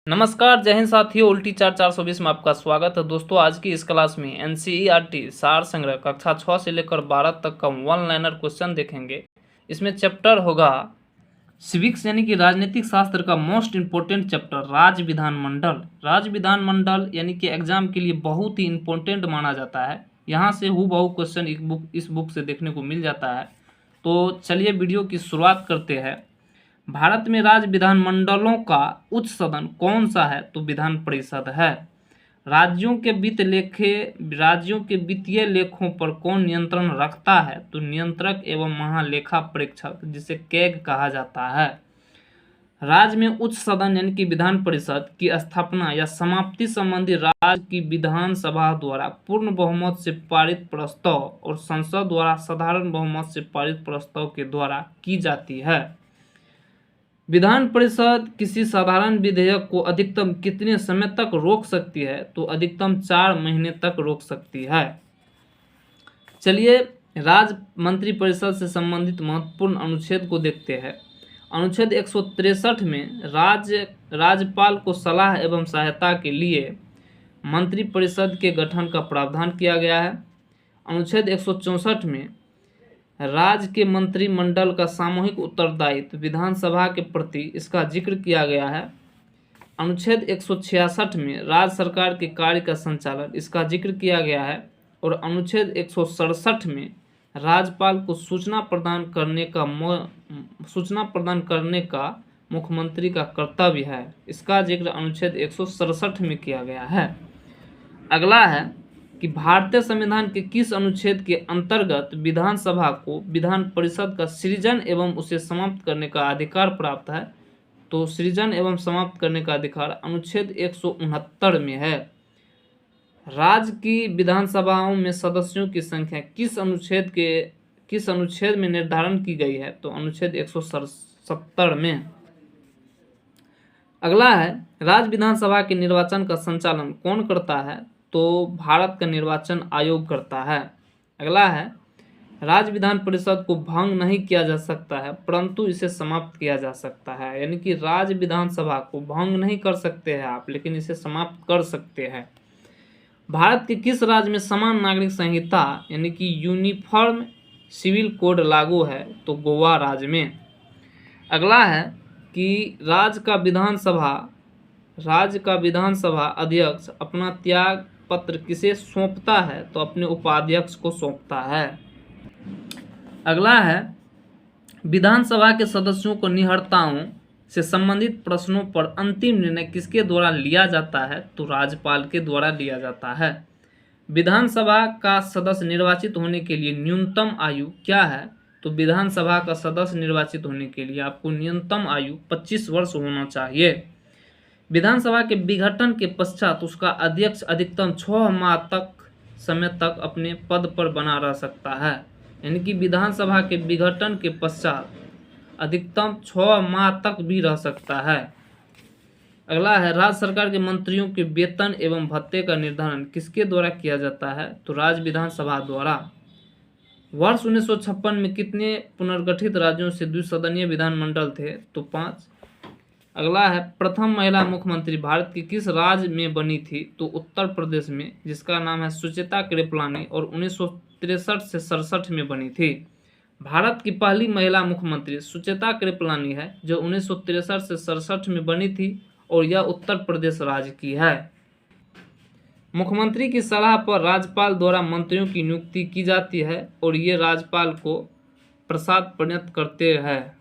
नमस्कार, जय हिंद साथियों। उल्टी चार 420 में आपका स्वागत है। दोस्तों, आज की इस क्लास में एनसीईआरटी सार संग्रह कक्षा 6 से लेकर 12 तक का वन लाइनर क्वेश्चन देखेंगे। इसमें चैप्टर होगा सिविक्स यानी कि राजनीतिक शास्त्र का मोस्ट इम्पोर्टेंट चैप्टर राज्य विधानमंडल। राज्य विधानमंडल यानी कि एग्जाम के लिए बहुत ही इम्पोर्टेंट माना जाता है। यहाँ से हूबहू क्वेश्चन इस बुक से देखने को मिल जाता है। तो चलिए वीडियो की शुरुआत करते हैं। भारत में राज्य विधानमंडलों का उच्च सदन कौन सा है? तो विधान परिषद है। राज्यों के वित्तीय लेखों पर कौन नियंत्रण रखता है? तो नियंत्रक एवं महालेखा परीक्षक, जिसे कैग कहा जाता है। राज्य में उच्च सदन यानी कि विधान परिषद की स्थापना या समाप्ति संबंधी राज्य की विधानसभा द्वारा पूर्ण बहुमत से पारित प्रस्ताव और संसद द्वारा साधारण बहुमत से पारित प्रस्ताव के द्वारा की जाती है। विधान परिषद किसी साधारण विधेयक को अधिकतम कितने समय तक रोक सकती है? तो अधिकतम 4 महीने तक रोक सकती है। चलिए राज्य मंत्रिपरिषद से संबंधित महत्वपूर्ण अनुच्छेद को देखते हैं। अनुच्छेद 163 में राज्यपाल को सलाह एवं सहायता के लिए मंत्रिपरिषद के गठन का प्रावधान किया गया है। अनुच्छेद 164 में राज्य के मंत्रिमंडल का सामूहिक उत्तरदायित्व विधानसभा के प्रति इसका जिक्र किया गया है। अनुच्छेद 166 में राज्य सरकार के कार्य का संचालन इसका जिक्र किया गया है। और अनुच्छेद 167 में राज्यपाल को सूचना प्रदान करने का मुख्यमंत्री का कर्तव्य है। इसका जिक्र अनुच्छेद 167 में किया गया है। अगला है कि भारतीय संविधान के किस अनुच्छेद के अंतर्गत विधानसभा को विधान परिषद का सृजन एवं उसे समाप्त करने का अधिकार प्राप्त है? तो सृजन एवं समाप्त करने का अधिकार अनुच्छेद 169 में है। राज्य की विधानसभाओं में सदस्यों की संख्या किस अनुच्छेद में निर्धारण की गई है? तो अनुच्छेद 170 में। अगला है राज्य विधानसभा के निर्वाचन का संचालन कौन करता है? तो भारत का निर्वाचन आयोग करता है। अगला है राज्य विधान परिषद को भंग नहीं किया जा सकता है, परंतु इसे समाप्त किया जा सकता है। यानी कि राज्य विधानसभा को भंग नहीं कर सकते हैं आप, लेकिन इसे समाप्त कर सकते हैं। भारत के किस राज्य में समान नागरिक संहिता यानी कि यूनिफॉर्म सिविल कोड लागू है? तो गोवा राज्य में। अगला है कि राज्य का विधानसभा अध्यक्ष अपना त्याग पत्र किसे सौंपता है? तो अपने उपाध्यक्ष को सौंपता है। अगला है विधानसभा के सदस्यों को निहर्ताओं से संबंधित प्रश्नों पर अंतिम निर्णय किसके द्वारा लिया जाता है? तो राज्यपाल के द्वारा लिया जाता है। विधानसभा का सदस्य निर्वाचित होने के लिए न्यूनतम आयु क्या है? तो विधानसभा का सदस्य निर्वाचित होने के लिए आपको न्यूनतम आयु 25 वर्ष होना चाहिए। विधानसभा के विघटन के पश्चात उसका अध्यक्ष अधिकतम 6 माह समय तक अपने पद पर बना रह सकता है। यानी कि विधानसभा के विघटन के पश्चात अधिकतम 6 माह तक भी रह सकता है। अगला है राज्य सरकार के मंत्रियों के वेतन एवं भत्ते का निर्धारण किसके द्वारा किया जाता है? तो राज्य विधानसभा द्वारा। वर्ष 1956 में कितने पुनर्गठित राज्यों से द्विसदनीय विधानमंडल थे? तो 5। अगला है प्रथम महिला मुख्यमंत्री भारत के किस राज्य में बनी थी? तो उत्तर प्रदेश में, जिसका नाम है सुचेता कृपलानी, और 1963 से 67 में बनी थी। भारत की पहली महिला मुख्यमंत्री सुचेता कृपलानी है, जो 1963 से 67 में बनी थी, और यह उत्तर प्रदेश राज्य की है। मुख्यमंत्री की सलाह पर राज्यपाल द्वारा मंत्रियों की नियुक्ति की जाती है, और ये राज्यपाल को प्रसाद प्रदत्त करते हैं।